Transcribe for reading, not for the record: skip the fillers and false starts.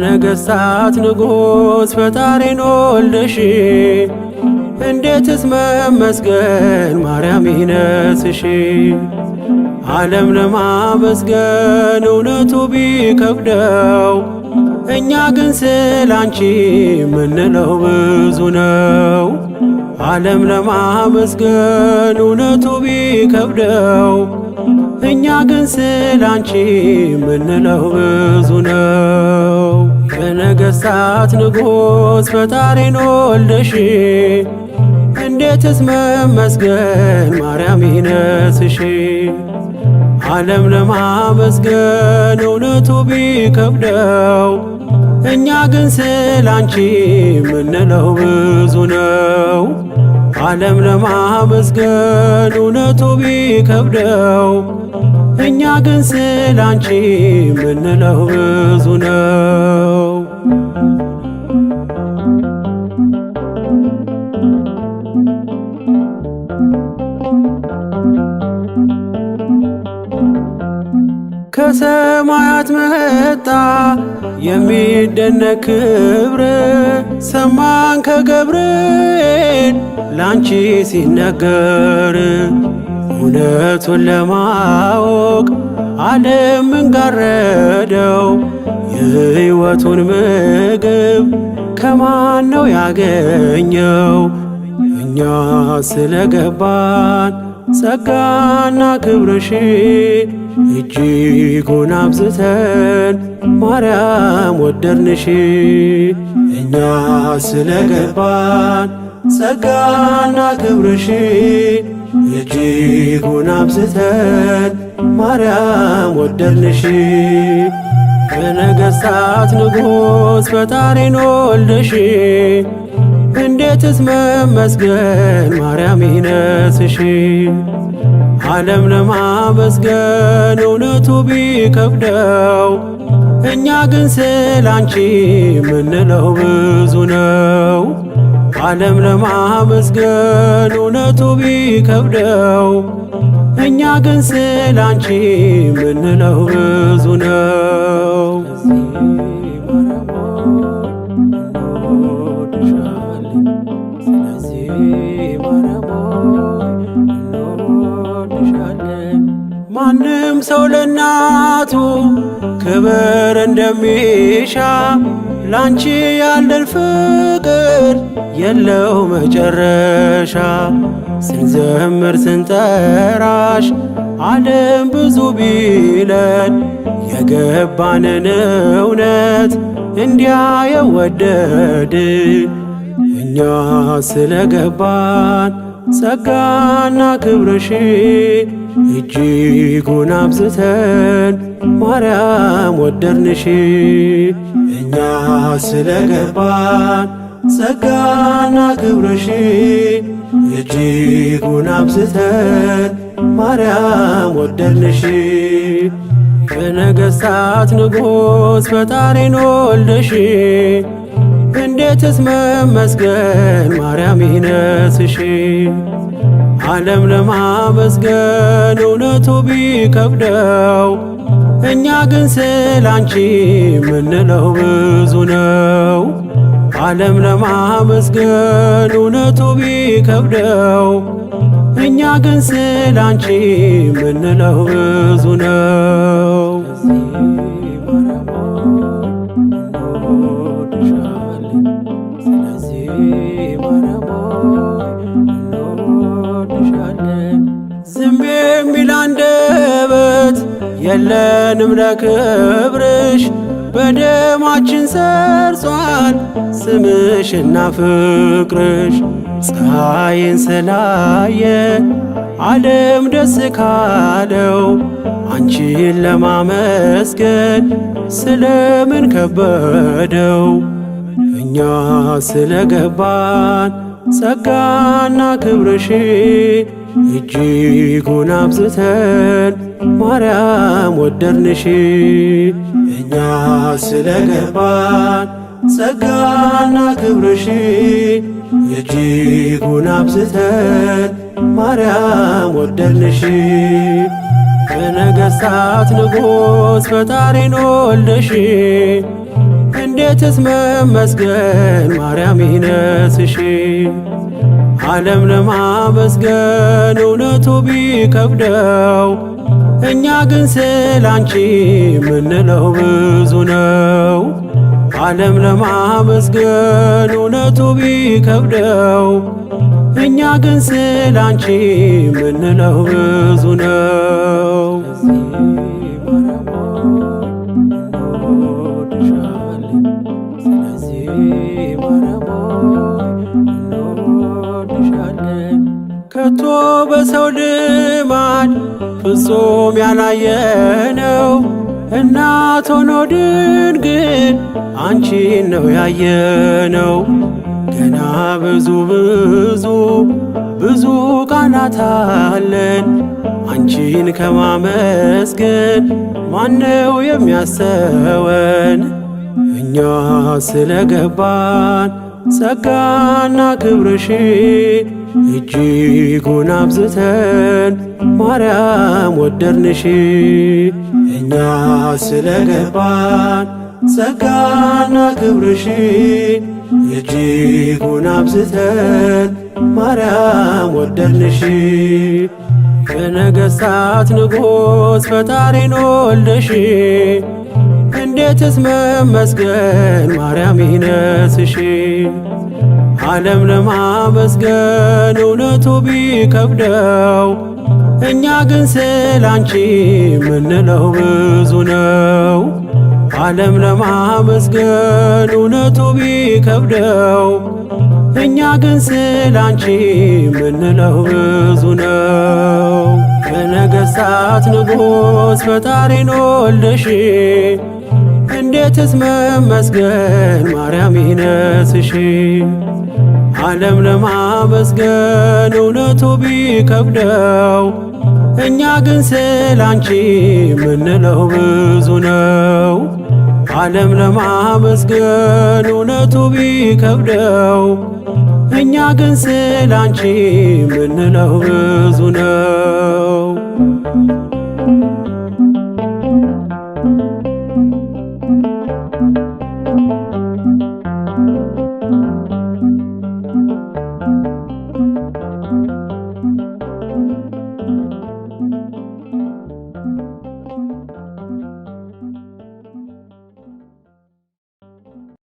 የነገሥታት ንጉሥ ፈጣሪን ወልደሽ እንዴትስ መመስገን ማርያም ይነስሽ። ዓለም ለማመስገን እውነቱ ቢከብደው እኛ ግን ስላንቺ ምንለው ብዙ ነው። ዓለም ለማመስገን እውነቱ ቢከብደው እኛ ግን ስላንቺ ምንለው ብዙ ነው። የነገሥታት ንጉሥ ፈጣሪን ወልደሽ እንዴትስ መመስገን ማርያም ይነስሽ። ዓለም ለማመስገን እውነቱ ቢከብደው እኛ ግን ስላንቺ ምንለው ብዙ ነው። ዓለም ለማመስገን እውነቱ ቢከብደው እኛ ግን ስላንቺ ምንለው ብዙ ነው። ከሰማያት መጣ የሚደነቅ ክብር ሰማን ከገብርኤል ላንቺ ሲነገር። እውነቱን ለማወቅ ዓለም እንጋረደው የሕይወቱን ምግብ ከማን ነው ያገኘው? እኛ ስለገባን ጸጋና ክብርሽ እጅጉን አብዝተን ማርያም ወደድንሽ። እኛ ስለገባን ጸጋና ክብርሽ እጅጉን አብዝተን ማርያም ወደድንሽ። የነገሥታት ንጉሥ ፈጣሪን ወልደሽ እንዴትስ መመስገን ማርያም ይነስሽ። ዓለም ለማመስገን እውነቱ ቢከብደው እኛ ግን ስላንቺ ምንለው ብዙ ነው። ዓለም ለማመስገን እውነቱ ቢከብደው እኛ ግን ስላንቺ ምንለው ብዙ ነው። ማንም ሰው ለእናቱ ክብር እንደሚሻ ላንቺ ያለን ፍቅር የለው መጨረሻ። ስንዘምር ስንጠራሽ ዓለም ብዙ ቢለን የገባንን እውነት እንዲያ የወደድ እኛ ስለገባን ጸጋና ክብርሽ እጅጉን አብዝተን ማርያም ወደድንሽ። እኛ ስለገባን ጸጋና ክብርሽ እጅጉን አብዝተን ማርያም ወደድንሽ። የነገሥታት ንጉሥ ፈጣሪን ወልደሽ እንዴትስ መመስገን ማርያም ይነስሽ። ዓለም ለማመስገን እውነቱ ቢከብደው እኛ ግን ስላንቺ ምንለው ብዙ ነው። ዓለም ለማመስገን እውነቱ ቢከብደው እኛ ግን ስላንቺ ምንለው ብዙ ነው። ዝም የሚል አንደበት የለንም ለክብርሽ፣ በደማችን ሰርጿል ስምሽና ፍቅርሽ። ፀሐይን ስላየ ዓለም ደስ ካለው አንቺን ለማመስገን ስለምን ከበደው? እኛ ስለገባን ጸጋና ክብርሽ እጅጉን አብዝተን ማርያም ወደድንሽ። እኛ ስለገባን ጸጋና ክብርሽ እጅጉን አብዝተን ማርያም ወደድንሽ። የነገሥታት ንጉሥ ፈጣሪን ወልደሽ እንዴትስ መመስገን ማርያም ይነስሽ። ዓለም ለማመስገን እውነቱ ቢከብደው እኛ ግን ስላንቺ ምንለው ብዙ ነው። ዓለም ለማመስገን እውነቱ ቢከብደው እኛ ግን ስላንቺ ምንለው ብዙ ነው። ከቶ በሰው ልማድ ፍጹም ያላየነው እናት ሆኖ ድንግል አንቺን ነው ያየነው። ገና ብዙ ብዙ ቃላት አለን አንቺን ከማመስገን ማነው የሚያሰወን? እኛ ስለገባን ጸጋና ክብርሽ እጅጉን አብዝተን ማርያም ወደድንሽ። እኛ ስለገባን ጸጋና ክብርሽ እጅጉን አብዝተን ማርያም ወደድንሽ። የነገሥታት ንጉሥ ፈጣሪን ወልደሽ እንዴትስ መመስገን ማርያም ይነስሽ። ዓለም ለማመስገን እውነቱ ቢከብደው እኛ ግን ስላንቺ ምንለው ብዙ ነው። ዓለም ለማመስገን እውነቱ ቢከብደው እኛ ግን ስላንቺ ምንለው ብዙ ነው። የነገሥታት ንጉሥ ፈጣሪን ወልደሽ እንዴትስ መመስገን ማርያም ይነስሽ። ዓለም ለማመስገን እውነቱ ቢከብደው እኛ ግን ስላንቺ ምንለው ብዙ ነው። ዓለም ለማመስገን እውነቱ ቢከብደው እኛ ግን ስላንቺ ምንለው ብዙ ነው።